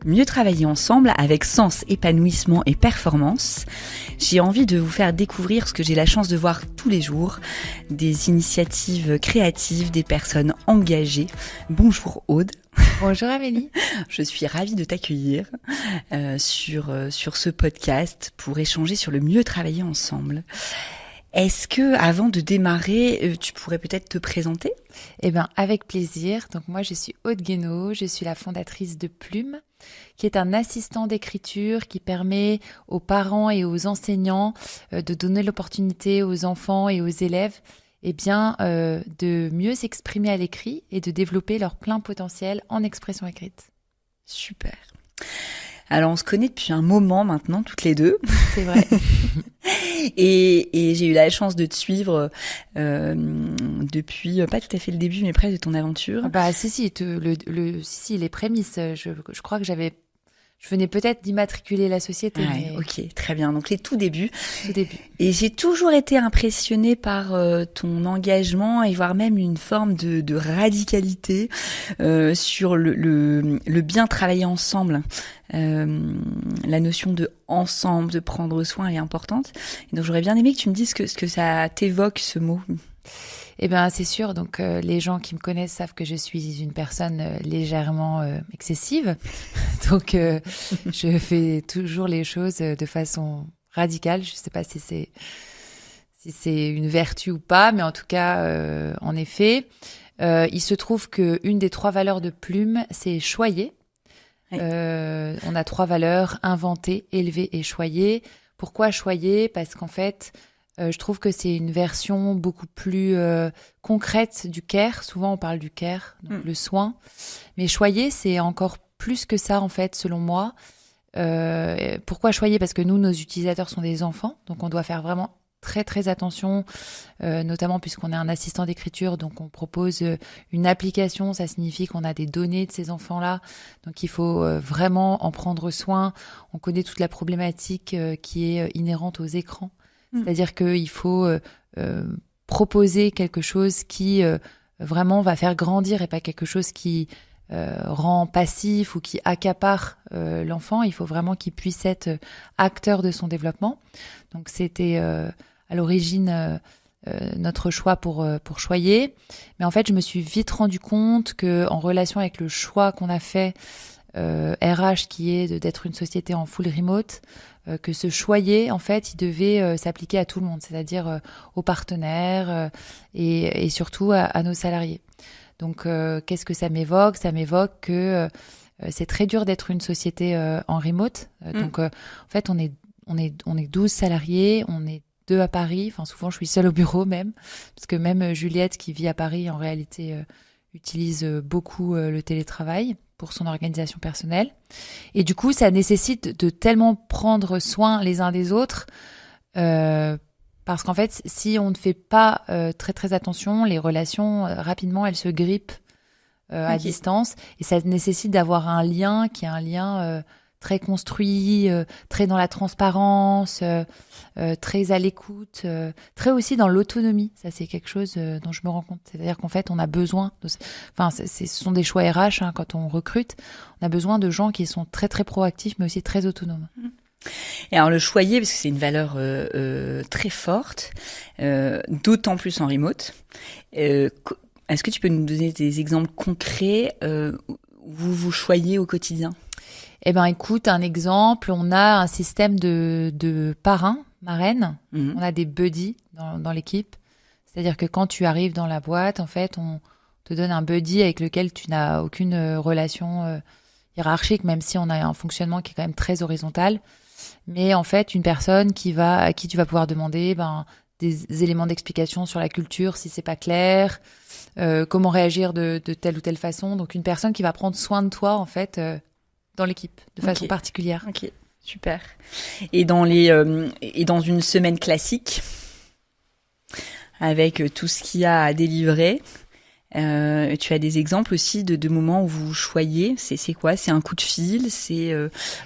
Mieux travailler ensemble avec sens, épanouissement et performance. J'ai envie de vous faire découvrir ce que j'ai la chance de voir tous les jours, des initiatives créatives, des personnes engagées. Bonjour Aude. Bonjour Amélie. Je suis ravie de t'accueillir sur ce podcast pour échanger sur le mieux travailler ensemble. Est-ce que, avant de démarrer, tu pourrais peut-être te présenter ? Eh bien, avec plaisir. Donc moi, je suis Aude Guénaud, je suis la fondatrice de Plume, qui est un assistant d'écriture qui permet aux parents et aux enseignants de donner l'opportunité aux enfants et aux élèves de mieux s'exprimer à l'écrit et de développer leur plein potentiel en expression écrite. Super. Alors, on se connaît depuis un moment maintenant, toutes les deux. C'est vrai. Et j'ai eu la chance de te suivre depuis, pas tout à fait le début, mais presque de ton aventure. Bah si, les prémices. Je crois que je venais peut-être d'immatriculer la société. Ouais, mais... Ok, très bien. Donc les tout débuts. Tout début. Et j'ai toujours été impressionnée par ton engagement et voire même une forme de radicalité sur le bien travailler ensemble. La notion de ensemble, de prendre soin, elle est importante. Et donc j'aurais bien aimé que tu me dises ce que ça t'évoque, ce mot. Eh bien, c'est sûr. Donc, les gens qui me connaissent savent que je suis une personne légèrement excessive. Donc, je fais toujours les choses de façon radicale. Je ne sais pas si c'est une vertu ou pas, mais en tout cas, en effet, il se trouve qu'une des 3 valeurs de Plume, c'est choyer. Oui. On a 3 valeurs: inventer, élever et choyer. Pourquoi choyer ? Parce qu'en fait, je trouve que c'est une version beaucoup plus concrète du care. Souvent, on parle du care, donc le soin. Mais choyer, c'est encore plus que ça, en fait, selon moi. Pourquoi choyer ? Parce que nous, nos utilisateurs sont des enfants. Donc, on doit faire vraiment très, très attention, notamment puisqu'on est un assistant d'écriture. Donc, on propose une application. Ça signifie qu'on a des données de ces enfants-là. Donc, il faut vraiment en prendre soin. On connaît toute la problématique qui est inhérente aux écrans. C'est-à-dire qu'il faut proposer quelque chose qui vraiment va faire grandir et pas quelque chose qui rend passif ou qui accapare l'enfant. Il faut vraiment qu'il puisse être acteur de son développement. Donc c'était à l'origine notre choix pour choyer. Mais en fait, je me suis vite rendu compte qu'en relation avec le choix qu'on a fait RH, qui est d'être une société en full remote, que ce choyer, en fait, il devait s'appliquer à tout le monde, c'est-à-dire aux partenaires et surtout à nos salariés. Donc, qu'est-ce que ça m'évoque ? Ça m'évoque que c'est très dur d'être une société en remote. Donc, en fait, on est 12 salariés, on est 2 à Paris. Enfin, souvent, je suis seule au bureau même, parce que même Juliette, qui vit à Paris, en réalité, utilise beaucoup le télétravail pour son organisation personnelle. Et du coup, ça nécessite de tellement prendre soin les uns des autres, parce qu'en fait, si on ne fait pas très très attention, les relations, rapidement, elles se grippent à distance. Et ça nécessite d'avoir un lien qui est un lien très construit, très dans la transparence, très à l'écoute, très aussi dans l'autonomie. Ça, c'est quelque chose dont je me rends compte. C'est-à-dire qu'en fait, on a besoin ce sont des choix RH, hein, quand on recrute. On a besoin de gens qui sont très, très proactifs, mais aussi très autonomes. Et alors, le choyer, parce que c'est une valeur très forte, d'autant plus en remote. Est-ce que tu peux nous donner des exemples concrets où vous choyez au quotidien ? Eh ben, écoute, un exemple, on a un système de parrains, marraines. On a des buddies dans l'équipe. C'est-à-dire que quand tu arrives dans la boîte, en fait, on te donne un buddy avec lequel tu n'as aucune relation hiérarchique, même si on a un fonctionnement qui est quand même très horizontal. Mais en fait, une personne à qui tu vas pouvoir demander des éléments d'explication sur la culture si c'est pas clair, comment réagir de telle ou telle façon. Donc, une personne qui va prendre soin de toi, en fait, dans l'équipe, de façon particulière. Ok, super. Et dans une semaine classique, avec tout ce qu'il y a à délivrer, tu as des exemples aussi de moments où vous choyez. C'est quoi ? C'est un coup de fil ? C'est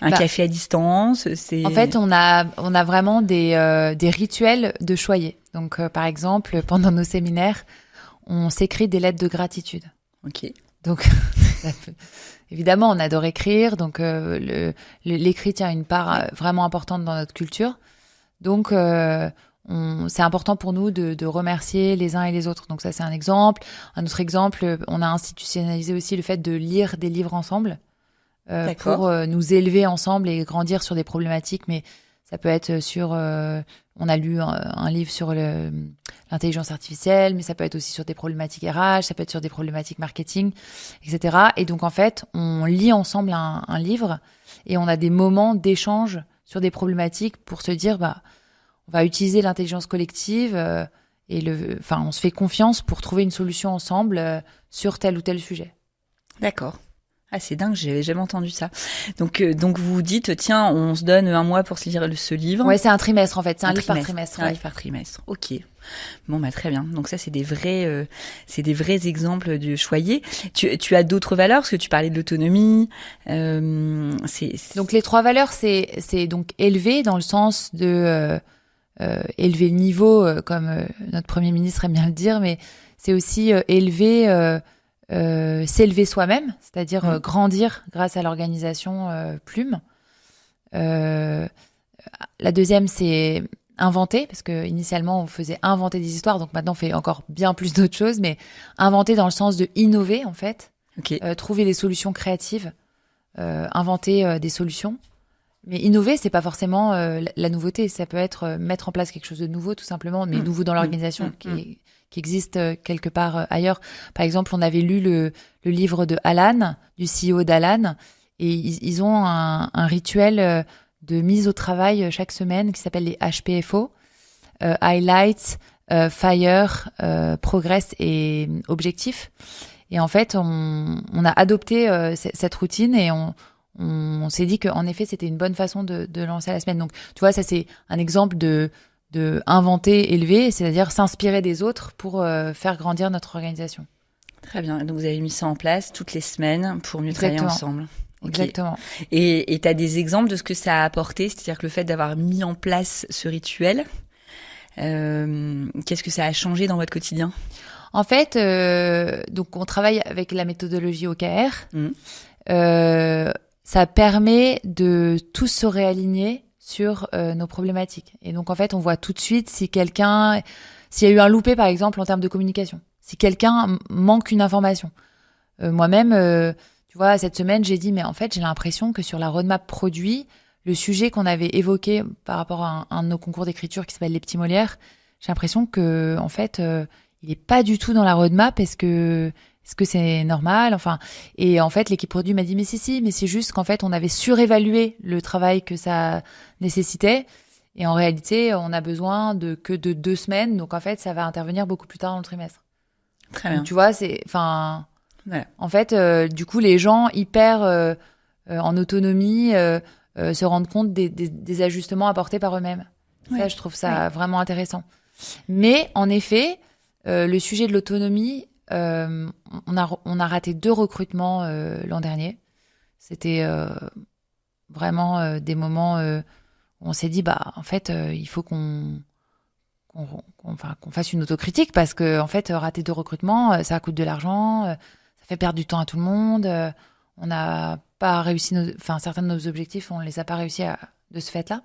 un café à distance ? En fait, on a vraiment des rituels de choyer. Donc, par exemple, pendant nos séminaires, on s'écrit des lettres de gratitude. Ok. Donc, Évidemment, on adore écrire, donc l'écrit tient une part vraiment importante dans notre culture. Donc, c'est important pour nous de remercier les uns et les autres. Donc ça, c'est un exemple. Un autre exemple, on a institutionnalisé aussi le fait de lire des livres ensemble pour nous élever ensemble et grandir sur des problématiques. Mais ça peut être sur... on a lu un livre sur l'intelligence artificielle, mais ça peut être aussi sur des problématiques RH, ça peut être sur des problématiques marketing, etc. Et donc, en fait, on lit ensemble un livre et on a des moments d'échange sur des problématiques pour se dire, on va utiliser l'intelligence collective on se fait confiance pour trouver une solution ensemble sur tel ou tel sujet. D'accord. Ah, c'est dingue, j'avais jamais entendu ça. Donc vous vous dites, tiens, on se donne un mois pour se lire ce livre. Ouais, c'est un trimestre en fait, c'est un livre par trimestre. Un livre par trimestre. Ok. Bon, très bien. Donc ça, c'est des vrais exemples de choyer. Tu as d'autres valeurs parce que tu parlais de l'autonomie. Donc les 3 valeurs, c'est donc élever dans le sens de élever le niveau, comme notre Premier ministre aime bien le dire, mais c'est aussi élever. S'élever soi-même, c'est-à-dire grandir grâce à l'organisation Plume. La deuxième, c'est inventer, parce que initialement on faisait inventer des histoires, donc maintenant on fait encore bien plus d'autres choses, mais inventer dans le sens de innover en fait, trouver des solutions créatives, inventer des solutions. Mais innover, c'est pas forcément la nouveauté, ça peut être mettre en place quelque chose de nouveau tout simplement, mais nouveau dans l'organisation qui existe quelque part ailleurs. Par exemple, on avait lu le livre de Alan, du CEO d'Alan, et ils ont un rituel de mise au travail chaque semaine qui s'appelle les HPFO, Highlights, Fire, Progress et Objectif. Et en fait, on a adopté cette routine et on s'est dit qu'en effet, c'était une bonne façon de lancer la semaine. Donc, tu vois, ça, c'est un exemple de inventer, élever, c'est-à-dire s'inspirer des autres pour faire grandir notre organisation. Très bien. Donc, vous avez mis ça en place toutes les semaines pour mieux travailler ensemble. Okay. Exactement. Et tu as des exemples de ce que ça a apporté, c'est-à-dire que le fait d'avoir mis en place ce rituel, qu'est-ce que ça a changé dans votre quotidien ? En fait, donc on travaille avec la méthodologie OKR. Ça permet de tous se réaligner sur nos problématiques. Et donc, en fait, on voit tout de suite s'il y a eu un loupé, par exemple, en termes de communication. Si quelqu'un manque une information. Moi-même, tu vois, cette semaine, j'ai dit, mais en fait, j'ai l'impression que sur la roadmap produit, le sujet qu'on avait évoqué par rapport à un de nos concours d'écriture qui s'appelle Les Petits Molières, j'ai l'impression que, en fait, il est pas du tout dans la roadmap. Est-ce que c'est normal? Enfin, et en fait, l'équipe produit m'a dit, mais si, mais c'est juste qu'en fait, on avait surévalué le travail que ça nécessitait. Et en réalité, on a besoin que de 2 semaines. Donc, en fait, ça va intervenir beaucoup plus tard dans le trimestre. Très bien. Donc, tu vois, voilà. En fait, du coup, les gens hyper en autonomie se rendent compte des ajustements apportés par eux-mêmes. Ça, je trouve ça vraiment intéressant. Mais, en effet, le sujet de l'autonomie, on a raté 2 recrutements l'an dernier. C'était vraiment des moments où on s'est dit, en fait, il faut qu'on fasse une autocritique parce que en fait, rater 2 recrutements, ça coûte de l'argent, ça fait perdre du temps à tout le monde. On n'a pas réussi, certains de nos objectifs, on les a pas réussi de ce fait-là.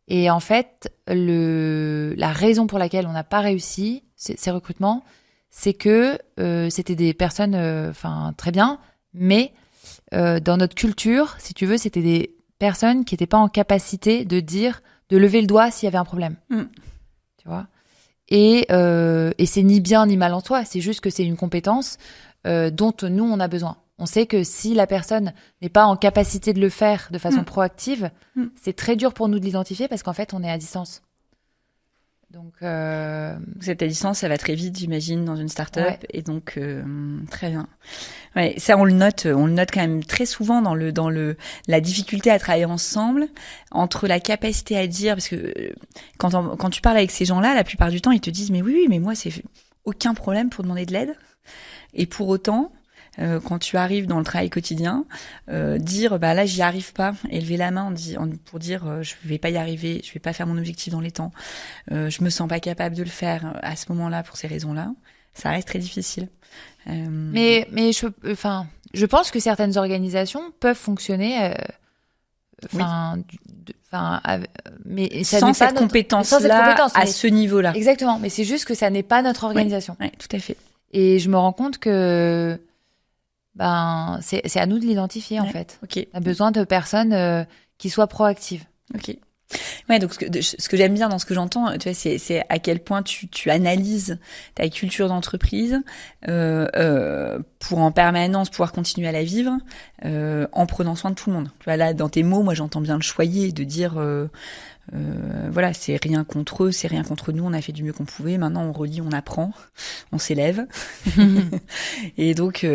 Et en fait, la raison pour laquelle on n'a pas réussi ces recrutements, c'est que c'était des personnes, très bien, mais dans notre culture, si tu veux, c'était des personnes qui n'étaient pas en capacité de lever le doigt s'il y avait un problème. Tu vois ? Et c'est ni bien ni mal en soi, c'est juste que c'est une compétence dont nous, on a besoin. On sait que si la personne n'est pas en capacité de le faire de façon proactive, c'est très dur pour nous de l'identifier parce qu'en fait, on est à distance. Donc, vous êtes à distance, ça va très vite, j'imagine, dans une start-up. Et donc, très bien. Ouais, ça, on le note quand même très souvent dans la difficulté à travailler ensemble, entre la capacité à dire, parce que quand tu parles avec ces gens-là, la plupart du temps, ils te disent, mais oui, mais moi, c'est aucun problème pour demander de l'aide. Et pour autant, quand tu arrives dans le travail quotidien, dire là j'y arrive pas, élever la main pour dire je vais pas y arriver, je vais pas faire mon objectif dans les temps, je me sens pas capable de le faire à ce moment-là pour ces raisons-là, ça reste très difficile. Mais je pense que certaines organisations peuvent fonctionner. Mais ça sans n'est pas cette compétence-là, à ce niveau-là. Exactement. Mais c'est juste que ça n'est pas notre organisation. Oui, tout à fait. Et je me rends compte que c'est à nous de l'identifier en fait. Ok. On a besoin de personnes qui soient proactives. Ok. Ouais, donc ce que j'aime bien dans ce que j'entends, tu vois, c'est à quel point tu analyses ta culture d'entreprise pour en permanence pouvoir continuer à la vivre en prenant soin de tout le monde. Tu vois, là, dans tes mots, moi, j'entends bien le choyer, de dire voilà, c'est rien contre eux, c'est rien contre nous, on a fait du mieux qu'on pouvait, maintenant on relit, on apprend, on s'élève. Et donc,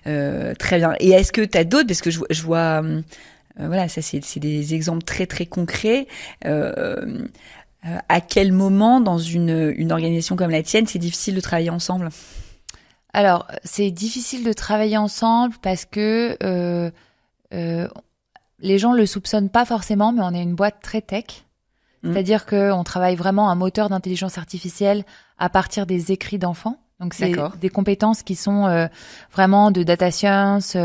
très bien. Et est-ce que t'as d'autres, parce que je vois... voilà, ça c'est des exemples très très concrets. À quel moment dans une organisation comme la tienne, c'est difficile de travailler ensemble? Alors, c'est difficile de travailler ensemble parce que les gens le soupçonnent pas forcément, mais on est une boîte très tech. C'est-à-dire qu'on travaille vraiment un moteur d'intelligence artificielle à partir des écrits d'enfants. Donc, c'est des compétences qui sont vraiment de data science,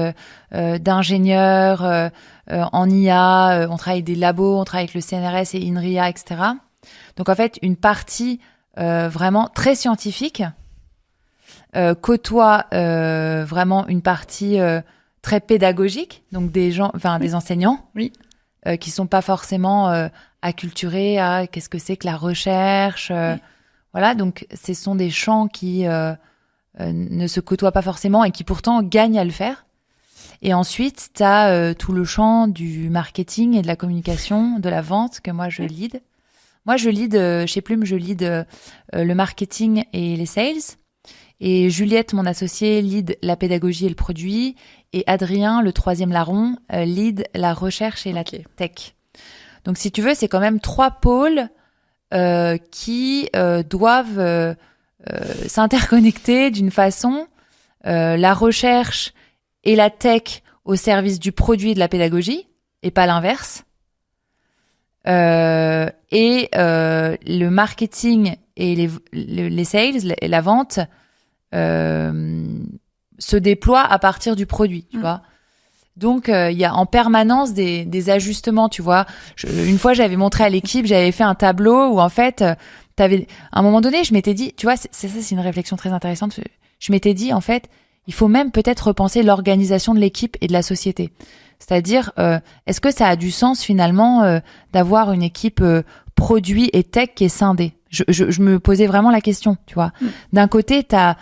d'ingénieurs, en IA. On travaille avec des labos, on travaille avec le CNRS et INRIA, etc. Donc, en fait, une partie vraiment très scientifique côtoie vraiment une partie très pédagogique. Donc, des enseignants qui sont pas forcément acculturés à qu'est-ce que c'est que la recherche. Voilà, donc ce sont des champs qui ne se côtoient pas forcément et qui pourtant gagnent à le faire. Et ensuite, tu as tout le champ du marketing et de la communication, de la vente que moi je lead. Moi, je lead chez Plume, le marketing et les sales. Et Juliette, mon associée, lead la pédagogie et le produit. Et Adrien, le troisième larron, lead la recherche et la tech. Donc, si tu veux, c'est quand même 3 pôles qui doivent s'interconnecter d'une façon, la recherche et la tech au service du produit et de la pédagogie, et pas l'inverse. Et le marketing et les sales et la vente se déploient à partir du produit, tu vois. Donc, il y a en permanence des ajustements, tu vois. Une fois, j'avais montré à l'équipe, j'avais fait un tableau où, en fait, à un moment donné, je m'étais dit, tu vois, c'est une réflexion très intéressante. Je m'étais dit, en fait, il faut même peut-être repenser l'organisation de l'équipe et de la société. C'est-à-dire, est-ce que ça a du sens, finalement, d'avoir une équipe produit et tech qui est scindée? Je me posais vraiment la question, tu vois. D'un côté, t'as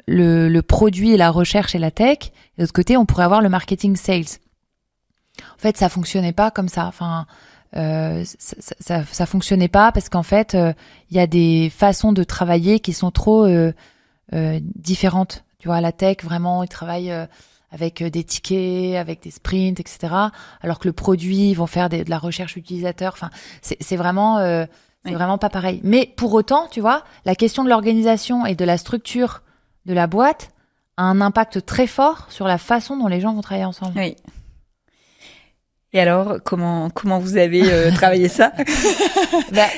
le produit et la recherche et la tech. Et de l'autre côté, on pourrait avoir le marketing sales. En fait, ça fonctionnait pas comme ça. Enfin, ça fonctionnait pas parce qu'en fait, il y a des façons de travailler qui sont trop différentes. Tu vois, la tech, vraiment, ils travaillent avec des tickets, avec des sprints, etc. Alors que le produit, ils vont faire de la recherche utilisateur. Enfin, c'est vraiment vraiment pas pareil. Mais pour autant, tu vois, la question de l'organisation et de la structure de la boîte a un impact très fort sur la façon dont les gens vont travailler ensemble. Oui. Et alors, comment vous avez travaillé ça?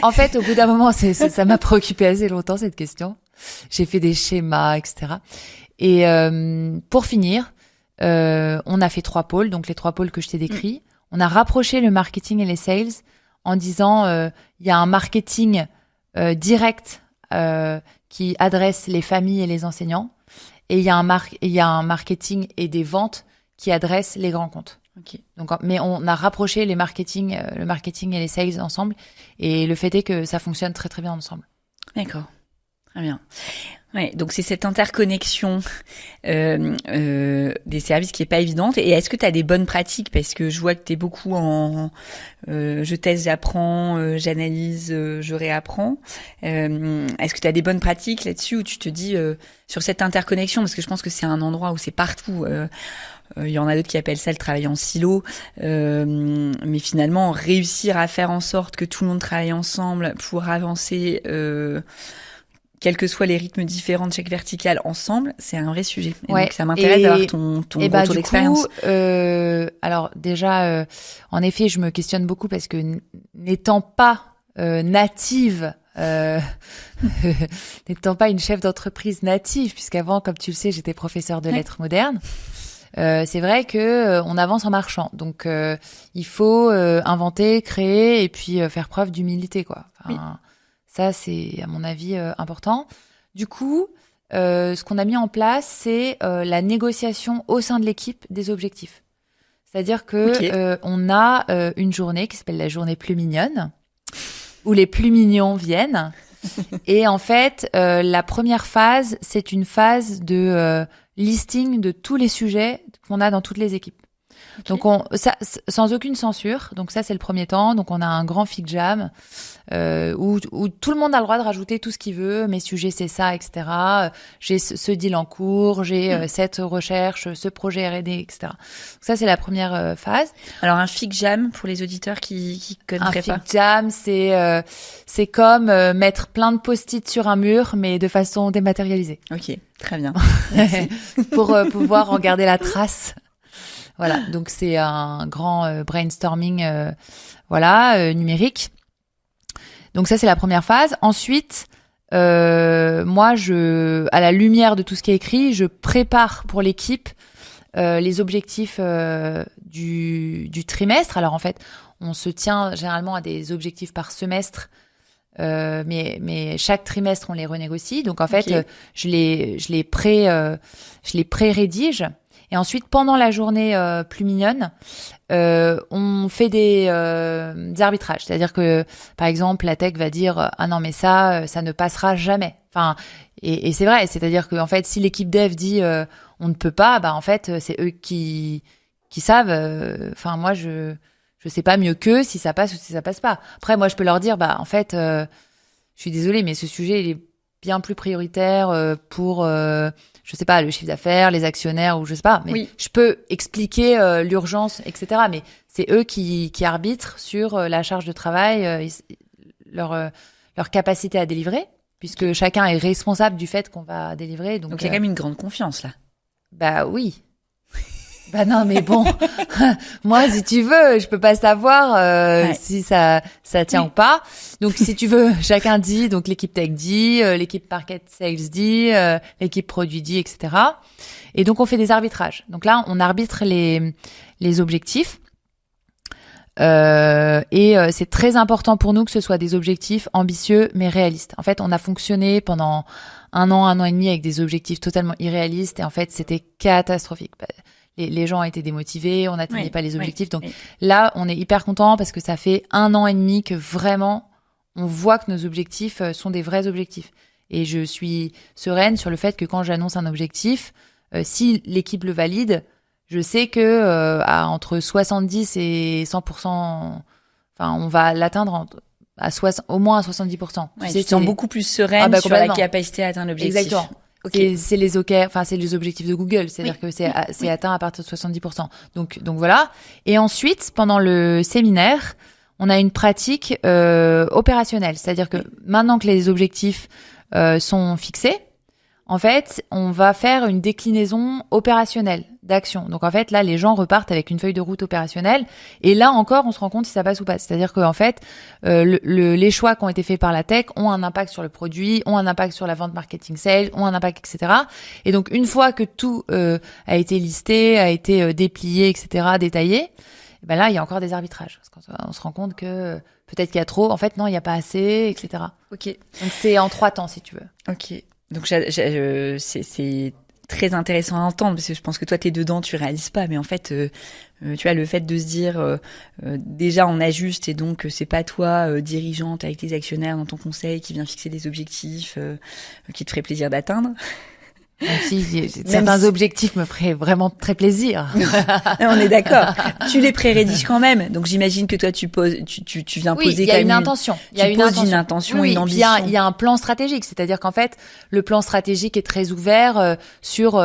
En fait, au bout d'un moment, ça m'a préoccupé assez longtemps, cette question. J'ai fait des schémas, etc. Et pour finir, on a fait 3 pôles, donc les 3 pôles que je t'ai décrits. On a rapproché le marketing et les sales en disant il y a un marketing direct qui adresse les familles et les enseignants, et il y a un marketing et des ventes qui adressent les grands comptes. Okay. Donc, mais on a rapproché le marketing et les sales ensemble, et le fait est que ça fonctionne très très bien ensemble. D'accord, très bien. Ouais, donc c'est cette interconnexion des services qui est pas évidente. Et est-ce que tu as des bonnes pratiques? Parce que je vois que tu es beaucoup en je teste, j'apprends, j'analyse, je réapprends. Est-ce que tu as des bonnes pratiques là-dessus où tu te dis sur cette interconnexion? Parce que je pense que c'est un endroit où c'est partout. Il y en a d'autres qui appellent ça le travail en silo. Mais finalement, réussir à faire en sorte que tout le monde travaille ensemble pour avancer quels que soient les rythmes différents de chaque verticale ensemble, c'est un vrai sujet. Et donc ça m'intéresse d'avoir ton retour d'expérience. Alors déjà, en effet, je me questionne beaucoup parce que n'étant pas native n'étant pas une chef d'entreprise native, puisqu'avant, comme tu le sais, j'étais professeure de lettres modernes. C'est vrai que on avance en marchant. Donc, il faut inventer, créer et puis faire preuve d'humilité, quoi. Enfin, ça, c'est à mon avis important. Du coup, ce qu'on a mis en place, c'est la négociation au sein de l'équipe des objectifs. C'est-à-dire que on a une journée qui s'appelle la journée plus mignonne, où les plus mignons viennent. Et en fait, la première phase, c'est une phase de listing de tous les sujets qu'on a dans toutes les équipes. Donc ça, sans aucune censure. Donc ça, c'est le premier temps. Donc on a un grand fig jam où tout le monde a le droit de rajouter tout ce qu'il veut. Mes sujets, c'est ça, etc. J'ai ce deal en cours, j'ai cette recherche, ce projet R&D, etc. Donc ça, c'est la première phase. Alors un fig jam pour les auditeurs qui connaîtraient pas. Un fig jam, c'est comme mettre plein de post-it sur un mur, mais de façon dématérialisée. Ok, très bien. Pour pouvoir en garder la trace. Voilà, donc c'est un grand brainstorming numérique. Donc ça, c'est la première phase. Ensuite, moi, à la lumière de tout ce qui est écrit, je prépare pour l'équipe les objectifs du trimestre. Alors en fait, on se tient généralement à des objectifs par semestre, mais chaque trimestre, on les renégocie. Donc en fait, je les pré-rédige. Et ensuite, pendant la journée plus mignonne, on fait des arbitrages. C'est-à-dire que, par exemple, la tech va dire « Ah non, mais ça ne passera jamais ». Enfin, et c'est vrai. C'est-à-dire que, en fait, si l'équipe dev dit on ne peut pas », bah en fait, c'est eux qui savent. Enfin, moi, je sais pas mieux qu'eux si ça passe ou si ça passe pas. Après, moi, je peux leur dire bah en fait, je suis désolée, mais ce sujet il est bien plus prioritaire pour je sais pas, le chiffre d'affaires, les actionnaires ou je sais pas, mais je peux expliquer l'urgence, etc. Mais c'est eux qui arbitrent sur la charge de travail, leur capacité à délivrer, puisque chacun est responsable du fait qu'on va délivrer. Donc il y a quand même une grande confiance là. Bah oui. Bah non, mais bon, moi, si tu veux, je peux pas savoir si ça tient ou pas. Donc, si tu veux, chacun dit, donc l'équipe tech dit, l'équipe market sales dit, l'équipe produit dit, etc. Et donc, on fait des arbitrages. Donc là, on arbitre les objectifs. Et c'est très important pour nous que ce soit des objectifs ambitieux mais réalistes. En fait, on a fonctionné pendant un an et demi avec des objectifs totalement irréalistes et en fait, c'était catastrophique. Les gens étaient démotivés, on n'atteignait pas les objectifs. Donc là, on est hyper content parce que ça fait 1 an et demi que vraiment, on voit que nos objectifs sont des vrais objectifs. Et je suis sereine sur le fait que quand j'annonce un objectif, si l'équipe le valide, je sais que entre 70 et 100%, enfin, on va l'atteindre au moins à 70%. Tu te sens beaucoup plus sereine sur la capacité à atteindre l'objectif. Exactement. Okay. C'est les c'est les objectifs de Google, c'est-à-dire que c'est atteint à partir de 70%. Donc voilà. Et ensuite, pendant le séminaire, on a une pratique opérationnelle, c'est-à-dire que maintenant que les objectifs sont fixés, en fait, on va faire une déclinaison opérationnelle d'action. Donc en fait, là, les gens repartent avec une feuille de route opérationnelle. Et là encore, on se rend compte si ça passe ou pas. C'est-à-dire qu'en fait, les choix qui ont été faits par la tech ont un impact sur le produit, ont un impact sur la vente marketing sales, ont un impact, etc. Et donc une fois que tout a été listé, a été déplié, etc., détaillé, ben là, il y a encore des arbitrages. Parce qu'on se rend compte que peut-être qu'il y a trop. En fait, non, il n'y a pas assez, etc. Ok. Donc c'est en 3 temps, si tu veux. Ok. Donc c'est très intéressant à entendre parce que je pense que toi t'es dedans, tu réalises pas, mais en fait tu vois, le fait de se dire déjà on ajuste et donc c'est pas toi dirigeante avec tes actionnaires dans ton conseil qui vient fixer des objectifs qui te ferait plaisir d'atteindre. Certains objectifs me feraient vraiment très plaisir. On est d'accord. Tu les pré-rédiges quand même. Donc j'imagine que toi tu viens poser quand même une intention. Il y a une intention, une ambition. Il y a un plan stratégique, c'est-à-dire qu'en fait, le plan stratégique est très ouvert sur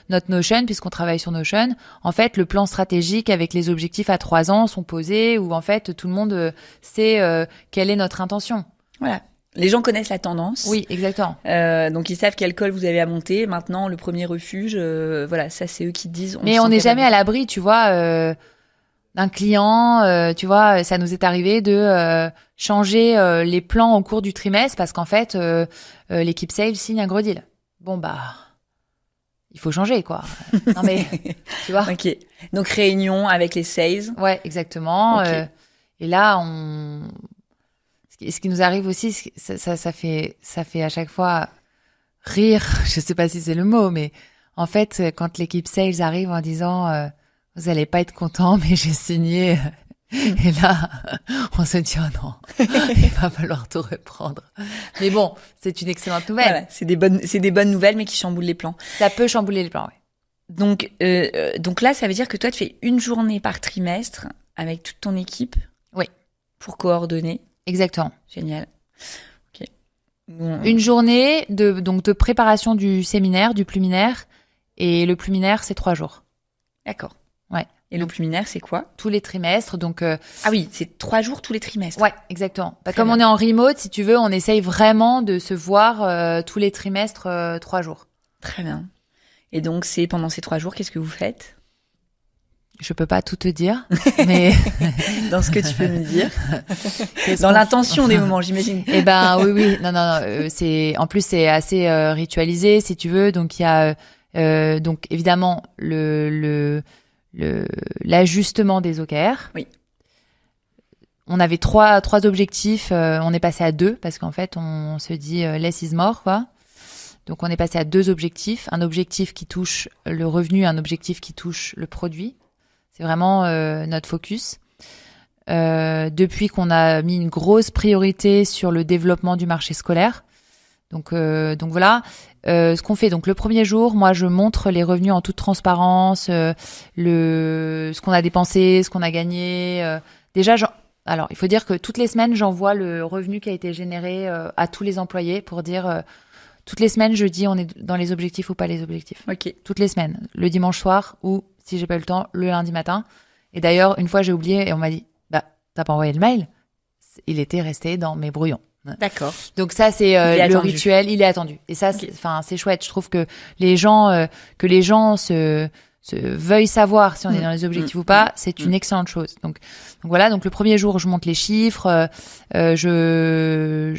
notre Notion puisqu'on travaille sur Notion. En fait, le plan stratégique avec les objectifs à 3 ans sont posés où en fait tout le monde sait quelle est notre intention. Voilà. Les gens connaissent la tendance. Oui, exactement. Donc ils savent quel col vous avez à monter. Maintenant, le premier refuge, voilà, ça c'est eux qui te disent. Mais on n'est jamais à l'abri, tu vois. d'un client, tu vois, ça nous est arrivé de changer les plans au cours du trimestre parce qu'en fait, l'équipe sales signe un gros deal. Bon, bah, il faut changer, quoi. Non, mais, tu vois. Ok. Donc, réunion avec les sales. Ouais, exactement. Ok. Et là, ce qui nous arrive aussi, ça fait à chaque fois rire. Je sais pas si c'est le mot, mais en fait, quand l'équipe sales arrive en disant vous allez pas être content, mais j'ai signé. Et là, on se dit oh non, il va falloir tout reprendre. Mais bon, c'est une excellente nouvelle. Voilà, c'est des bonnes nouvelles, mais qui chamboulent les plans. Ça peut chambouler les plans, oui. Donc là, ça veut dire que toi, tu fais une journée par trimestre avec toute ton équipe. Oui. Pour coordonner. Exactement. Génial. Ok. Bon. Une journée de préparation du séminaire, du pluminaire, et le pluminaire, c'est 3 jours. D'accord. Ouais. Et le pluminaire, c'est quoi? Tous les trimestres, donc. Ah oui, c'est 3 jours tous les trimestres. Ouais, exactement. Bah, comme bien. on est en remote, si tu veux, on essaye vraiment de se voir tous les trimestres 3 jours. Très bien. Et donc, c'est pendant ces 3 jours, qu'est-ce que vous faites? Je peux pas tout te dire, mais dans ce que tu peux me dire, dans l'intention des moments, j'imagine. Eh ben oui, non, c'est en plus c'est assez ritualisé, si tu veux. Donc il y a donc évidemment l'ajustement des OKR. Oui. On avait trois objectifs, on est passé à 2 parce qu'en fait on se dit less is more, quoi. Donc on est passé à 2 objectifs, un objectif qui touche le revenu, un objectif qui touche le produit. C'est vraiment notre focus. Depuis qu'on a mis une grosse priorité sur le développement du marché scolaire. Donc voilà. Ce qu'on fait, donc le premier jour, moi je montre les revenus en toute transparence, ce qu'on a dépensé, ce qu'on a gagné. Déjà, alors il faut dire que toutes les semaines, j'envoie le revenu qui a été généré à tous les employés pour dire toutes les semaines, je dis on est dans les objectifs ou pas les objectifs. Ok. Toutes les semaines, le dimanche soir ou si j'ai pas eu le temps, le lundi matin. Et d'ailleurs, une fois j'ai oublié et on m'a dit bah t'as pas envoyé le mail. Il était resté dans mes brouillons. D'accord. Donc ça c'est le rituel, il est attendu. Et ça c'est chouette, je trouve que les gens se veuillent savoir si on est dans les objectifs ou pas, c'est une excellente chose. Donc voilà, donc le premier jour je monte les chiffres, je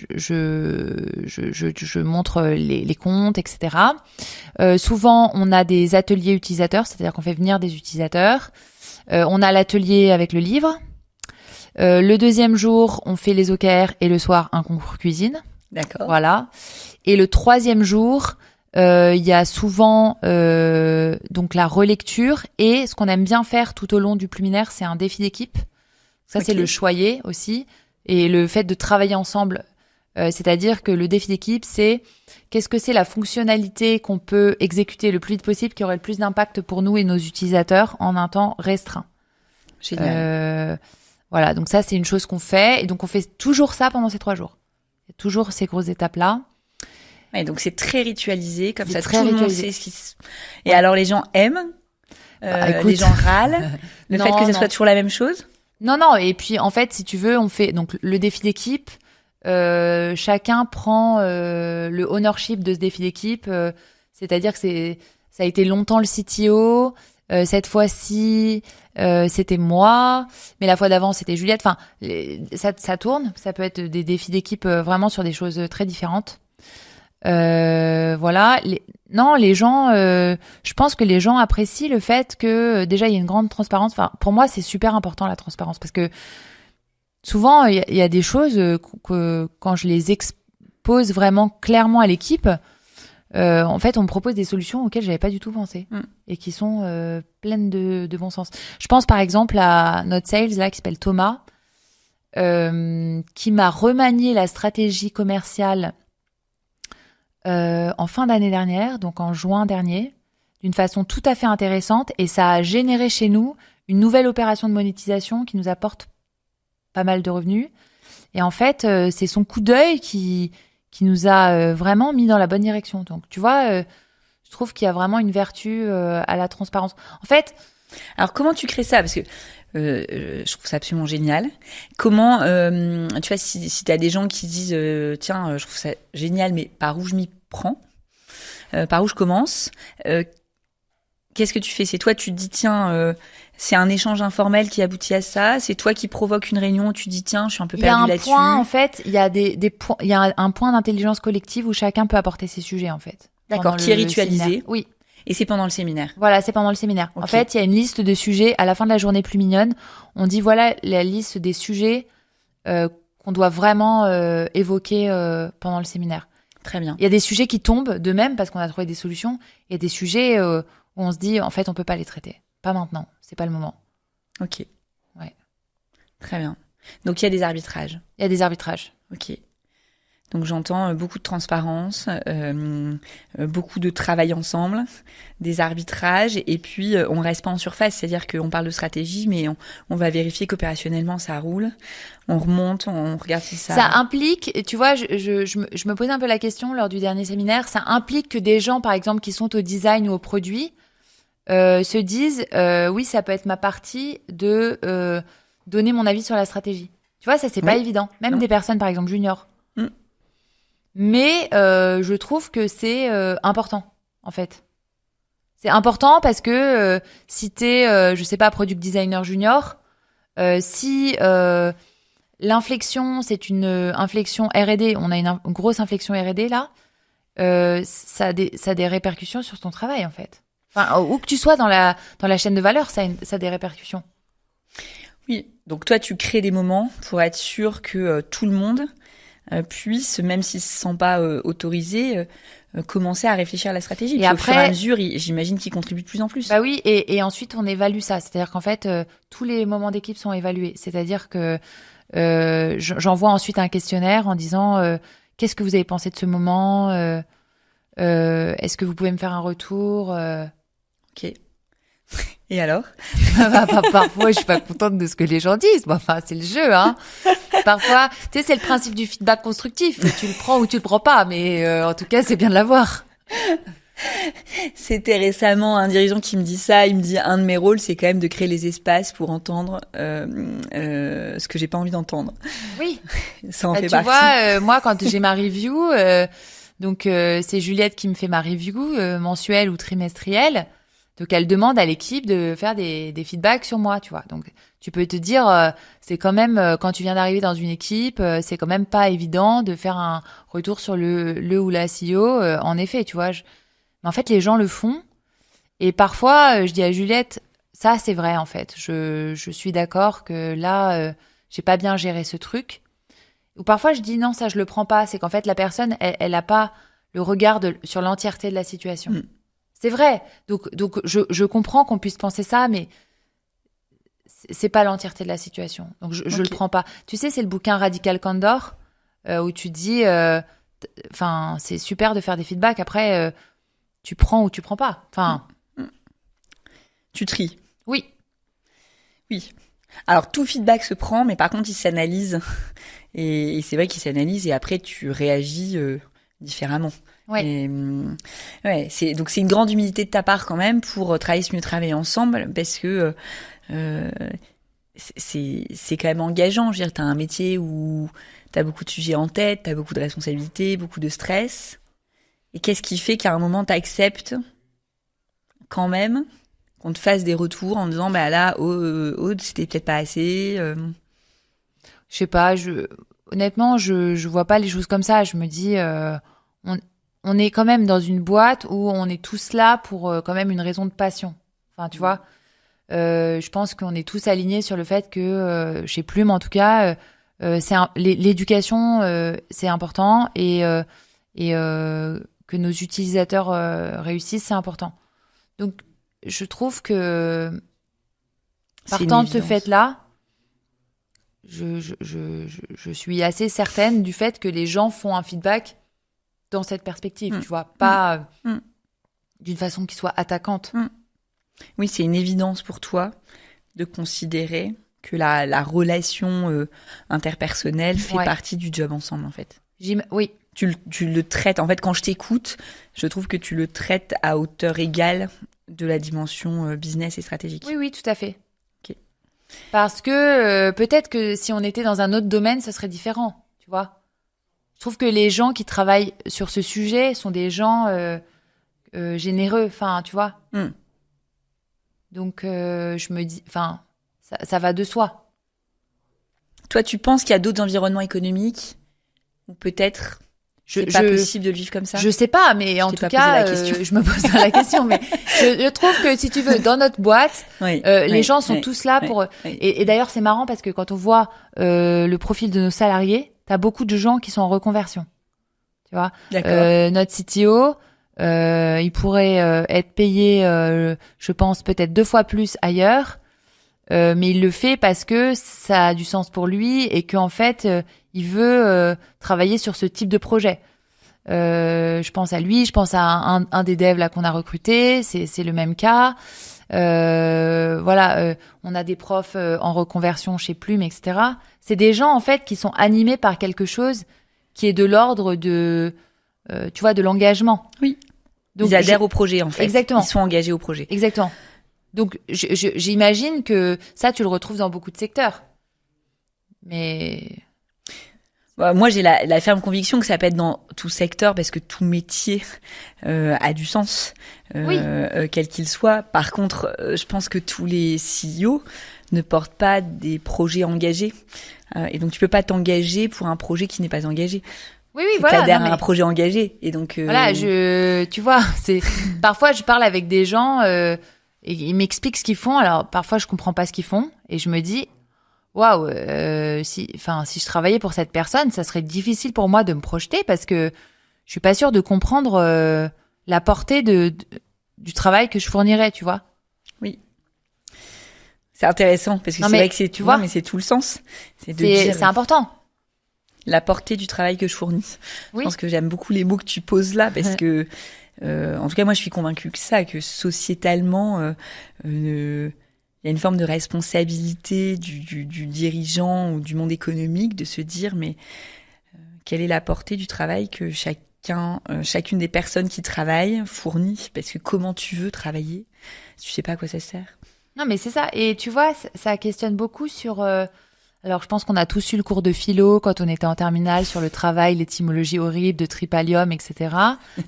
montre les comptes, etc. Souvent on a des ateliers utilisateurs, c'est-à-dire qu'on fait venir des utilisateurs. On a l'atelier avec le livre. Le deuxième jour, on fait les OKR et le soir, un concours cuisine. D'accord. Voilà. Et le troisième jour, il y a souvent donc la relecture et ce qu'on aime bien faire tout au long du pluminaire, c'est un défi d'équipe. Ça, c'est le choyer aussi. Et le fait de travailler ensemble, c'est-à-dire que le défi d'équipe, c'est qu'est-ce que c'est la fonctionnalité qu'on peut exécuter le plus vite possible qui aurait le plus d'impact pour nous et nos utilisateurs en un temps restreint. Génial. Voilà, donc ça, c'est une chose qu'on fait. Et donc, on fait toujours ça pendant ces 3 jours. Il y a toujours ces grosses étapes-là. Ouais, donc, c'est très ritualisé, comme ça, tout le monde sait ce qui se... Et alors, les gens aiment, les gens râlent, le fait que ce soit toujours la même chose? Non, et puis, en fait, si tu veux, on fait donc le défi d'équipe. Chacun prend le ownership de ce défi d'équipe. C'est-à-dire que ça a été longtemps le CTO. Cette fois-ci, c'était moi, mais la fois d'avant, c'était Juliette. Enfin, ça tourne. Ça peut être des défis d'équipe vraiment sur des choses très différentes. Voilà. Les gens, je pense que les gens apprécient le fait que déjà il y a une grande transparence. Enfin, pour moi, c'est super important la transparence parce que souvent il y a des choses que quand je les expose vraiment clairement à l'équipe. En fait, on me propose des solutions auxquelles j'avais pas du tout pensé et qui sont pleines de bon sens. Je pense par exemple à notre sales là qui s'appelle Thomas, qui m'a remanié la stratégie commerciale en fin d'année dernière, donc en juin dernier, d'une façon tout à fait intéressante et ça a généré chez nous une nouvelle opération de monétisation qui nous apporte pas mal de revenus. Et en fait, c'est son coup d'œil qui nous a vraiment mis dans la bonne direction. Donc, tu vois, je trouve qu'il y a vraiment une vertu à la transparence. En fait... Alors, comment tu crées ça? Parce que je trouve ça absolument génial. Comment, tu vois, si tu as des gens qui disent tiens, je trouve ça génial, mais par où je m'y prends? Par où je commence? Qu'est-ce que tu fais? C'est toi, tu te dis tiens, C'est un échange informel qui aboutit à ça. C'est toi qui provoque une réunion où tu dis tiens, je suis un peu Il y a perdue un là-dessus. point, en fait, il y a des points, il y a un point d'intelligence collective où chacun peut apporter ses sujets, en fait. D'accord, qui est ritualisé. Séminaire. Oui. Et c'est pendant le séminaire. Voilà, c'est pendant le séminaire. Ok. En fait, il y a une liste de sujets. À la fin de la journée plus mignonne, on dit voilà la liste des sujets qu'on doit vraiment évoquer pendant le séminaire. Très bien. Il y a des sujets qui tombent de même parce qu'on a trouvé des solutions. Il y a des sujets où on se dit en fait on peut pas les traiter. Pas maintenant, c'est pas le moment. Ok. Ouais. Très bien. Donc il y a des arbitrages. Il y a des arbitrages. Ok. Donc j'entends beaucoup de transparence, beaucoup de travail ensemble, des arbitrages, et puis on reste pas en surface, c'est-à-dire qu'on parle de stratégie, mais on va vérifier qu'opérationnellement ça roule, on remonte, on regarde si ça... Ça implique, tu vois, je me posais un peu la question lors du dernier séminaire, ça implique que des gens, par exemple, qui sont au design ou au produit, se disent, oui, ça peut être ma partie de donner mon avis sur la stratégie. Tu vois, ça c'est pas évident, même des personnes, par exemple, juniors. Mais je trouve que c'est important, en fait. C'est important parce que si t'es, je sais pas, product designer junior, si l'inflexion, c'est une inflexion R&D, on a une grosse inflexion R&D là, ça a des répercussions sur ton travail, en fait. Enfin, où que tu sois dans la chaîne de valeur, ça a des répercussions. Oui, donc toi, tu crées des moments pour être sûr que tout le monde puisse, même s'ils ne se sentent pas autorisés, commencer à réfléchir à la stratégie. Et puis, après, au fur et à mesure, j'imagine qu'ils contribuent de plus en plus. Bah oui, et ensuite, on évalue ça. C'est-à-dire qu'en fait, tous les moments d'équipe sont évalués. C'est-à-dire que j'envoie ensuite un questionnaire en disant qu'est-ce que vous avez pensé de ce moment, est-ce que vous pouvez me faire un retour Ok. Et alors? Parfois, je suis pas contente de ce que les gens disent. Bon, enfin, c'est le jeu, hein. Parfois, tu sais, c'est le principe du feedback constructif. Tu le prends ou tu le prends pas, mais en tout cas, c'est bien de l'avoir. C'était récemment un dirigeant qui me dit ça. Il me dit un de mes rôles, c'est quand même de créer les espaces pour entendre ce que j'ai pas envie d'entendre. Oui. Ça en fait tu partie. vois, moi, quand j'ai ma review, donc c'est Juliette qui me fait ma review mensuelle ou trimestrielle. Donc, elle demande à l'équipe de faire des feedbacks sur moi, tu vois. Donc, tu peux te dire, c'est quand même, quand tu viens d'arriver dans une équipe, c'est quand même pas évident de faire un retour sur le ou la CEO. En effet, tu vois. Mais en fait, les gens le font. Et parfois, je dis à Juliette, ça, c'est vrai, en fait. Je suis d'accord que là, j'ai pas bien géré ce truc. Ou parfois, je dis, non, ça, je le prends pas. C'est qu'en fait, la personne, elle a pas le regard sur l'entièreté de la situation. C'est vrai. Donc je comprends qu'on puisse penser ça, mais c'est pas l'entièreté de la situation. Donc je le prends pas. Tu sais, c'est le bouquin Radical Candor où tu dis, enfin, c'est super de faire des feedbacks. Après, tu prends ou tu prends pas. Enfin, tu tries. Oui. Oui. Alors tout feedback se prend, mais par contre il s'analyse. Et c'est vrai qu'il s'analyse et après tu réagis différemment. Ouais. Et, ouais, c'est une grande humilité de ta part quand même pour travailler ce mieux travailler ensemble parce que c'est quand même engageant. Je veux dire, t'as un métier où t'as beaucoup de sujets en tête, t'as beaucoup de responsabilités, beaucoup de stress. Et qu'est-ce qui fait qu'à un moment t'acceptes quand même qu'on te fasse des retours en disant bah là, c'était peut-être pas assez. Je sais pas. Honnêtement, je vois pas les choses comme ça. Je me dis. On est quand même dans une boîte où on est tous là pour quand même une raison de passion. Enfin, tu vois, je pense qu'on est tous alignés sur le fait que, chez Plume en tout cas, l'éducation, c'est important et que nos utilisateurs réussissent, c'est important. Donc, je trouve que partant de ce fait-là, je suis assez certaine du fait que les gens font un feedback dans cette perspective, tu vois, pas d'une façon qui soit attaquante. Oui, c'est une évidence pour toi de considérer que la relation interpersonnelle fait partie du job ensemble, en fait. Oui. Tu le traites, en fait, quand je t'écoute, je trouve que tu le traites à hauteur égale de la dimension business et stratégique. Oui, oui, tout à fait. Okay. Parce que peut-être que si on était dans un autre domaine, ce serait différent, tu vois. Je trouve que les gens qui travaillent sur ce sujet sont des gens généreux, enfin, tu vois. Donc, je me dis, enfin, ça va de soi. Toi, tu penses qu'il y a d'autres environnements économiques où peut-être c'est pas possible de le vivre comme ça? Je sais pas, mais en tout cas, je me pose pas la question. Mais je trouve que si tu veux, dans notre boîte, les gens sont tous là pour. Et d'ailleurs, c'est marrant parce que quand on voit le profil de nos salariés, t'as beaucoup de gens qui sont en reconversion. Tu vois, notre CTO, il pourrait être payé, je pense, peut-être 2 fois plus ailleurs. Mais il le fait parce que ça a du sens pour lui et qu'en fait, il veut travailler sur ce type de projet. Je pense à lui, je pense à un des devs là qu'on a recruté, c'est le même cas. Voilà, on a des profs en reconversion chez Plume, etc. C'est des gens en fait qui sont animés par quelque chose qui est de l'ordre de, tu vois, de l'engagement. Oui. Donc, ils adhèrent au projet en fait. Exactement. Ils sont engagés au projet. Exactement. Donc, j'imagine que ça, tu le retrouves dans beaucoup de secteurs. Mais... Moi, j'ai la ferme conviction que ça peut être dans tout secteur parce que tout métier a du sens, quel qu'il soit. Par contre, je pense que tous les CEO ne portent pas des projets engagés. Et donc, tu peux pas t'engager pour un projet qui n'est pas engagé. Oui, voilà. T'adhères à un projet engagé. Et donc... Voilà, tu vois, parfois, je parle avec des gens... et ils m'expliquent ce qu'ils font. Alors parfois je comprends pas ce qu'ils font et je me dis waouh, si je travaillais pour cette personne, ça serait difficile pour moi de me projeter parce que je suis pas sûre de comprendre la portée du travail que je fournirais, tu vois. Oui. C'est intéressant parce que c'est vrai que tu vois, mais c'est tout le sens. C'est important. La portée du travail que je fournis. Oui. Je pense que j'aime beaucoup les mots que tu poses là parce que en tout cas, moi, je suis convaincue que sociétalement, il y a une forme de responsabilité du dirigeant ou du monde économique de se dire, mais quelle est la portée du travail que chacune des personnes qui travaillent fournit? Parce que comment tu veux travailler si tu sais pas à quoi ça sert? Non, mais c'est ça. Et tu vois, ça questionne beaucoup sur... Alors, je pense qu'on a tous eu le cours de philo quand on était en terminale sur le travail, l'étymologie horrible de tripalium, etc.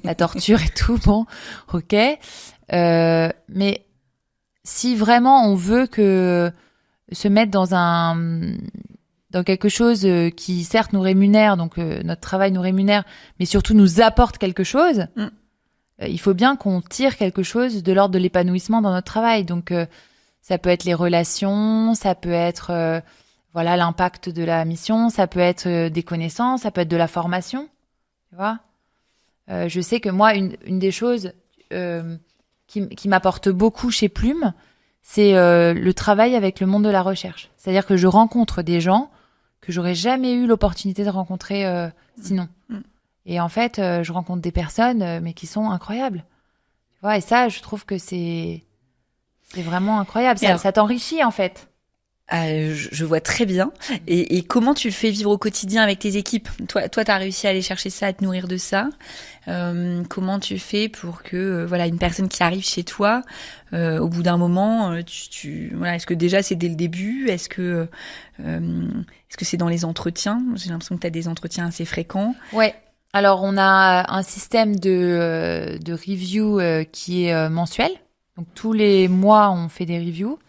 La torture et tout, bon, ok. Mais si vraiment on veut se mettre dans quelque chose qui certes nous rémunère, donc notre travail nous rémunère, mais surtout nous apporte quelque chose, il faut bien qu'on tire quelque chose de l'ordre de l'épanouissement dans notre travail. Donc, ça peut être les relations, ça peut être... voilà l'impact de la mission, ça peut être des connaissances, ça peut être de la formation, tu vois. Je sais que moi, une des choses qui m'apporte beaucoup chez Plume, c'est le travail avec le monde de la recherche. C'est-à-dire que je rencontre des gens que j'aurais jamais eu l'opportunité de rencontrer sinon. Et en fait, je rencontre des personnes mais qui sont incroyables. Tu vois, et ça, je trouve que c'est vraiment incroyable. Ça t'enrichit en fait. Je vois très bien. Et comment tu le fais vivre au quotidien avec tes équipes? Toi, t'as réussi à aller chercher ça, à te nourrir de ça. Comment tu fais pour que voilà une personne qui arrive chez toi, au bout d'un moment, voilà, est-ce que déjà c'est dès le début? Est-ce que c'est dans les entretiens? J'ai l'impression que t'as des entretiens assez fréquents. Ouais. Alors on a un système de review qui est mensuel. Donc tous les mois on fait des reviews.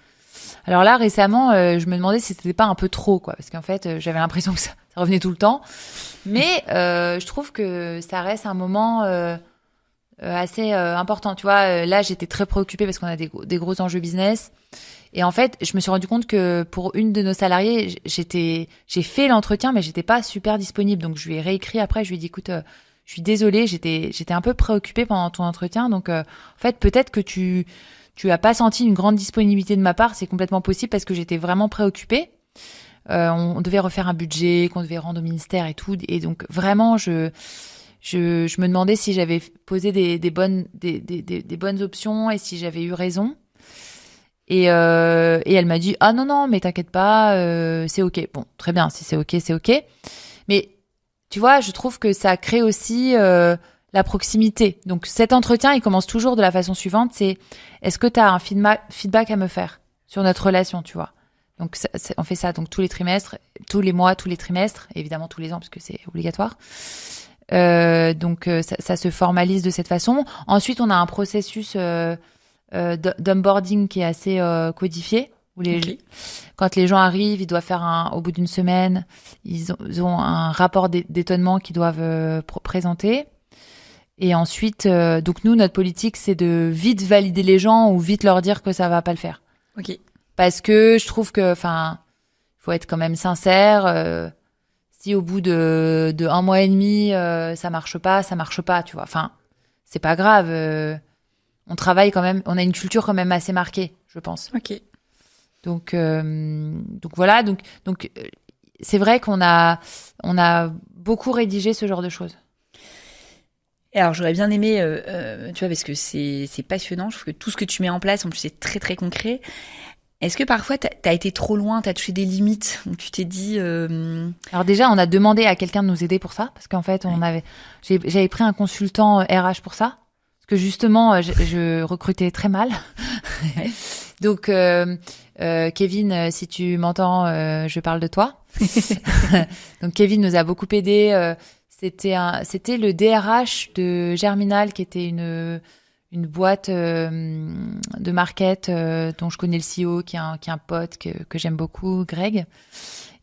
Alors là, récemment, je me demandais si c'était pas un peu trop, quoi, parce qu'en fait, j'avais l'impression que ça revenait tout le temps. Mais je trouve que ça reste un moment assez important. Tu vois, là, j'étais très préoccupée parce qu'on a des gros enjeux business. Et en fait, je me suis rendu compte que pour une de nos salariés, j'ai fait l'entretien, mais j'étais pas super disponible. Donc, je lui ai réécrit après. Je lui ai dit, écoute, je suis désolée, j'étais un peu préoccupée pendant ton entretien. Donc, en fait, peut-être que tu as pas senti une grande disponibilité de ma part, c'est complètement possible parce que j'étais vraiment préoccupée. On devait refaire un budget qu'on devait rendre au ministère et tout, et donc vraiment je me demandais si j'avais posé des bonnes options et si j'avais eu raison. Et elle m'a dit non mais t'inquiète pas, c'est ok. Bon, très bien, si c'est ok. Mais tu vois, je trouve que ça crée aussi la proximité. Donc cet entretien, il commence toujours de la façon suivante, c'est est-ce que tu as un feedback à me faire sur notre relation, tu vois. Donc on fait ça donc tous les trimestres, tous les mois, tous les trimestres, évidemment tous les ans parce que c'est obligatoire. Donc ça se formalise de cette façon. Ensuite, on a un processus d'onboarding qui est assez codifié. Où quand les gens arrivent, ils doivent faire au bout d'une semaine, ils ont un rapport d'étonnement qu'ils doivent présenter. Et ensuite, donc nous, notre politique, c'est de vite valider les gens ou vite leur dire que ça va pas le faire. Ok. Parce que je trouve que, faut être quand même sincère. Si au bout de 1 mois et demi, ça marche pas, tu vois. C'est pas grave. On travaille quand même, on a une culture quand même assez marquée, je pense. Ok. Donc voilà. Donc c'est vrai qu'on a beaucoup rédigé ce genre de choses. Et alors j'aurais bien aimé, tu vois, parce que c'est passionnant. Je trouve que tout ce que tu mets en place, en plus c'est très très concret. Est-ce que parfois t'as été trop loin, t'as touché des limites, où tu t'es dit Alors déjà, on a demandé à quelqu'un de nous aider pour ça, parce qu'en fait, j'avais pris un consultant RH pour ça, parce que justement, je recrutais très mal. Donc Kevin, si tu m'entends, je parle de toi. Donc Kevin nous a beaucoup aidé. C'était le DRH de Germinal, qui était une boîte de market dont je connais le CEO, qui est un pote que j'aime beaucoup, Greg.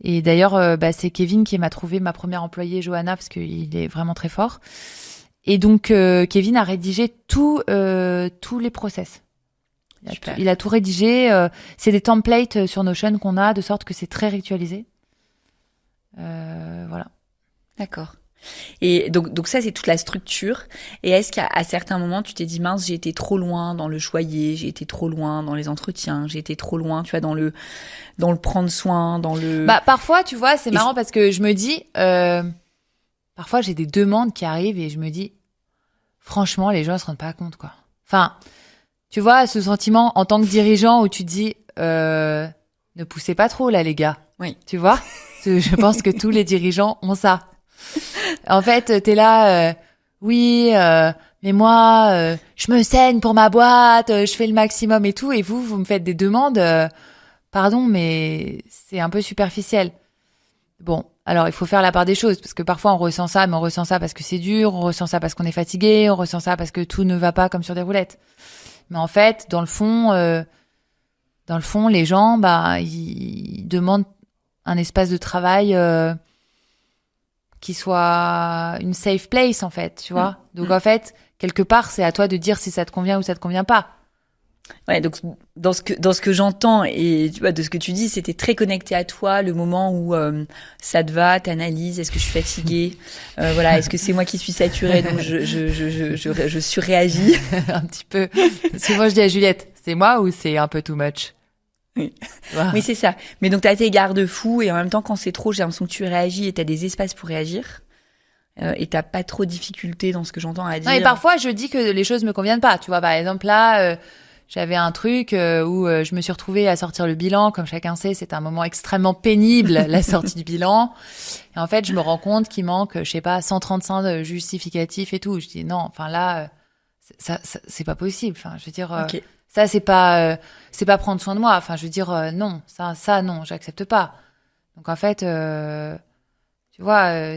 Et d'ailleurs, c'est Kevin qui m'a trouvé ma première employée, Johanna, parce qu'il est vraiment très fort. Et donc Kevin a rédigé tous les process. Il a tout rédigé. C'est des templates sur Notion qu'on a, de sorte que c'est très ritualisé. Voilà. D'accord. Et donc ça, c'est toute la structure. Et est-ce qu'à certains moments, tu t'es dit, mince, j'ai été trop loin dans le choyer, j'ai été trop loin dans les entretiens, j'ai été trop loin, tu vois, dans le prendre soin, dans le... Parfois, tu vois, c'est marrant parce que je me dis, parfois j'ai des demandes qui arrivent et je me dis, franchement, les gens ne se rendent pas compte, quoi. Tu vois, ce sentiment en tant que dirigeant où tu te dis, ne poussez pas trop là, les gars. Oui. Tu vois, je pense que tous les dirigeants ont ça. En fait, t'es là, oui, mais moi, je me saigne pour ma boîte, je fais le maximum et tout, et vous me faites des demandes, pardon, mais c'est un peu superficiel. Bon, alors il faut faire la part des choses, parce que parfois on ressent ça, mais on ressent ça parce que c'est dur, on ressent ça parce qu'on est fatigué, on ressent ça parce que tout ne va pas comme sur des roulettes. Mais en fait, dans le fond, les gens, ils demandent un espace de travail qui soit une safe place, en fait, tu vois. Donc en fait, quelque part, c'est à toi de dire si ça te convient ou ça te convient pas. Ouais, donc dans ce que j'entends et tu vois, de ce que tu dis, c'était très connecté à toi, le moment où ça te va, t'analyses, est-ce que je suis fatiguée, voilà, est-ce que c'est moi qui suis saturée, donc je surréagis un petit peu. C'est moi, je dis à Juliette, c'est moi ou c'est un peu too much? Oui. Wow. Oui, c'est ça. Mais donc t'as tes garde-fous et en même temps, quand c'est trop, j'ai l'impression que tu réagis et t'as des espaces pour réagir. Et t'as pas trop de difficultés dans ce que j'entends à dire. Non, et parfois je dis que les choses me conviennent pas. Tu vois, par exemple là, j'avais un truc où je me suis retrouvée à sortir le bilan. Comme chacun sait, c'est un moment extrêmement pénible, la sortie du bilan. Et en fait, je me rends compte qu'il manque, je sais pas, 135 de justificatifs et tout. Je dis non, là, ça c'est pas possible. Je veux dire. Okay. Ça, c'est pas prendre soin de moi. Je veux dire, non, ça, non, j'accepte pas. Donc, en fait, tu vois,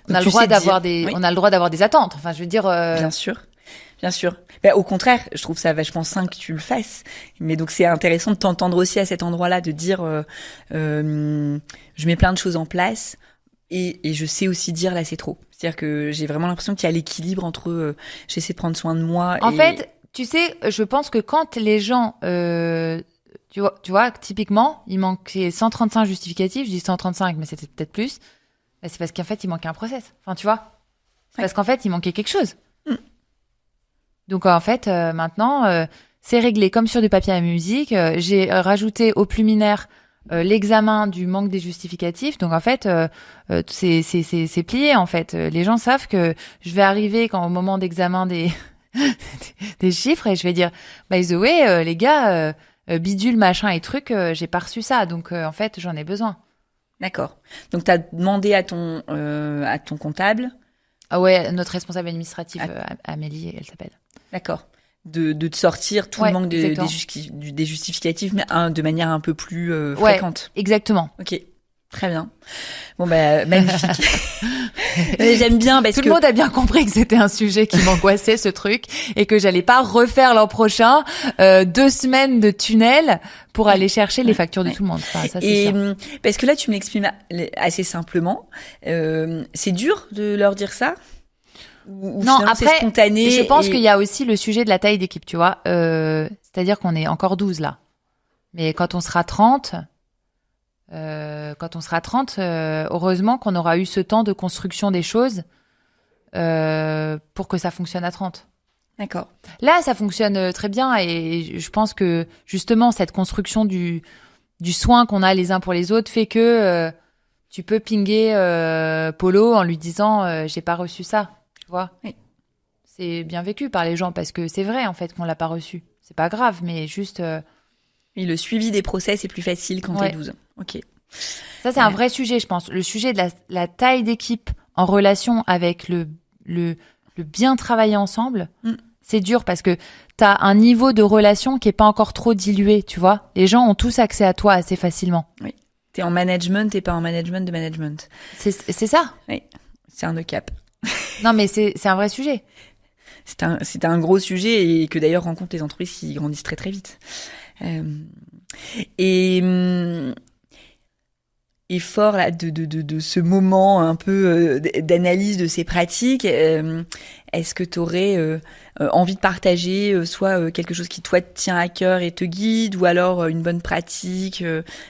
on a le droit d'avoir on a le droit d'avoir des attentes. Je veux dire. Bien sûr. Au contraire, je trouve ça vachement sain que tu le fasses. Mais donc, c'est intéressant de t'entendre aussi à cet endroit-là, de dire, je mets plein de choses en place. Et je sais aussi dire, là, c'est trop. C'est-à-dire que j'ai vraiment l'impression qu'il y a l'équilibre entre, j'essaie de prendre soin de moi. En fait, tu sais, je pense que quand les gens, tu vois, typiquement, il manquait 135 justificatifs, je dis 135, mais c'était peut-être plus, c'est parce qu'en fait, il manquait un process. Tu vois, c'est parce qu'en fait, il manquait quelque chose. Donc, en fait, maintenant, c'est réglé comme sur du papier à musique. J'ai rajouté au pluminaire l'examen du manque des justificatifs. Donc, en fait, c'est plié, en fait. Les gens savent que je vais arriver au moment d'examen des chiffres et je vais dire by the way les gars bidule machin et truc j'ai pas reçu ça donc en fait j'en ai besoin. D'accord. Donc t'as demandé à ton comptable. Ah ouais, notre responsable administrative Amélie elle s'appelle. D'accord. De te sortir tout le manque des justificatifs mais de manière un peu plus fréquente. Exactement. Ok. Très bien. Bon magnifique. J'aime bien parce tout le monde a bien compris que c'était un sujet qui m'angoissait, ce truc, et que j'allais pas refaire l'an prochain 2 semaines de tunnel pour aller chercher les factures de tout le monde. Enfin, ça, c'est sûr. Parce que là, tu me l'exprimes assez simplement. C'est dur de leur dire ça? Ou Non, après, c'est spontané. je pense qu'il y a aussi le sujet de la taille d'équipe, tu vois. C'est-à-dire qu'on est encore 12 là. Mais quand on sera 30, heureusement qu'on aura eu ce temps de construction des choses pour que ça fonctionne à 30. D'accord. Là, ça fonctionne très bien et je pense que justement cette construction du soin qu'on a les uns pour les autres fait que tu peux pinguer Polo en lui disant j'ai pas reçu ça, tu vois. Oui. C'est bien vécu par les gens parce que c'est vrai en fait qu'on l'a pas reçu. C'est pas grave, mais juste. Et le suivi des process est plus facile quand t'es 12. Ok. Ça, c'est un vrai sujet, je pense. Le sujet de la taille d'équipe en relation avec le bien travailler ensemble, c'est dur parce que t'as un niveau de relation qui est pas encore trop dilué, tu vois. Les gens ont tous accès à toi assez facilement. Oui. T'es en management, t'es pas en management de management. C'est ça. Oui. C'est un nœud cap. Non, mais c'est un vrai sujet. C'est un gros sujet et que d'ailleurs rencontrent les entreprises qui grandissent très très vite. Et fort là de ce moment un peu d'analyse de ces pratiques, est-ce que tu aurais envie de partager soit quelque chose qui toi te tient à cœur et te guide, ou alors une bonne pratique,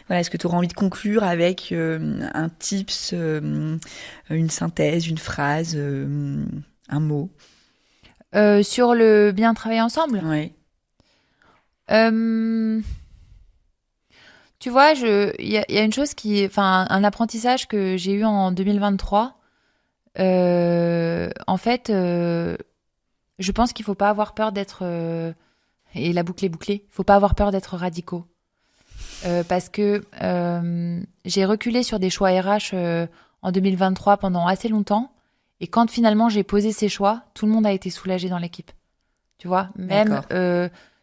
voilà, est-ce que tu aurais envie de conclure avec un tips, une synthèse, une phrase, un mot? Sur le bien travailler ensemble? Ouais. Tu vois, il y a une chose un apprentissage que j'ai eu en 2023. En fait, je pense qu'il faut pas avoir peur d'être, et la boucle est bouclée, il faut pas avoir peur d'être radicaux. Parce que j'ai reculé sur des choix RH en 2023 pendant assez longtemps. Et quand finalement j'ai posé ces choix, tout le monde a été soulagé dans l'équipe. Tu vois, même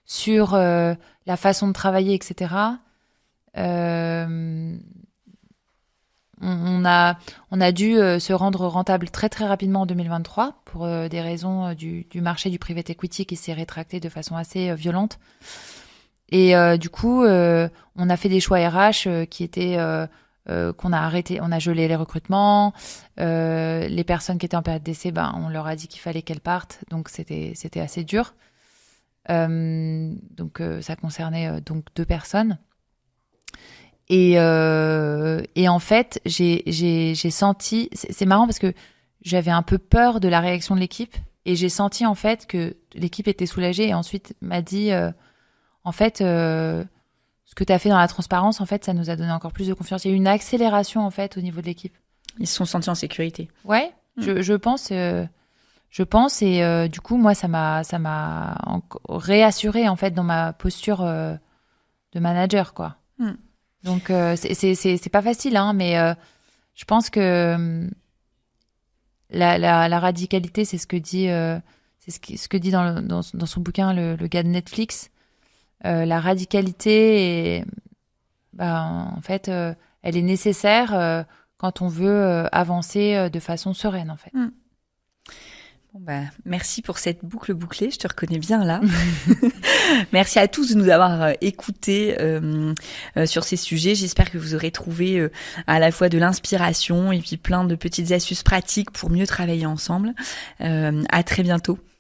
sur la façon de travailler, etc. On a dû se rendre rentable très très rapidement en 2023 pour des raisons du marché du private equity qui s'est rétracté de façon assez violente. Et du coup, on a fait des choix RH qui étaient qu'on a arrêté, on a gelé les recrutements. Les personnes qui étaient en période d'essai, on leur a dit qu'il fallait qu'elles partent, donc c'était assez dur. Donc ça concernait donc 2 personnes. Et en fait, j'ai senti, c'est marrant parce que j'avais un peu peur de la réaction de l'équipe et j'ai senti en fait que l'équipe était soulagée et ensuite m'a dit en fait ce que tu as fait dans la transparence, en fait, ça nous a donné encore plus de confiance. Il y a eu une accélération en fait au niveau de l'équipe. Ils se sont sentis en sécurité. Ouais, je pense et du coup moi ça m'a réassuré en fait dans ma posture de manager, quoi. Donc c'est pas facile, hein, mais je pense que la radicalité, c'est ce que dit ce que dit dans son bouquin le gars de Netflix. La radicalité en fait elle est nécessaire quand on veut avancer de façon sereine, en fait. Bon merci pour cette boucle bouclée, je te reconnais bien là. Merci à tous de nous avoir écoutés sur ces sujets. J'espère que vous aurez trouvé à la fois de l'inspiration et puis plein de petites astuces pratiques pour mieux travailler ensemble. À très bientôt.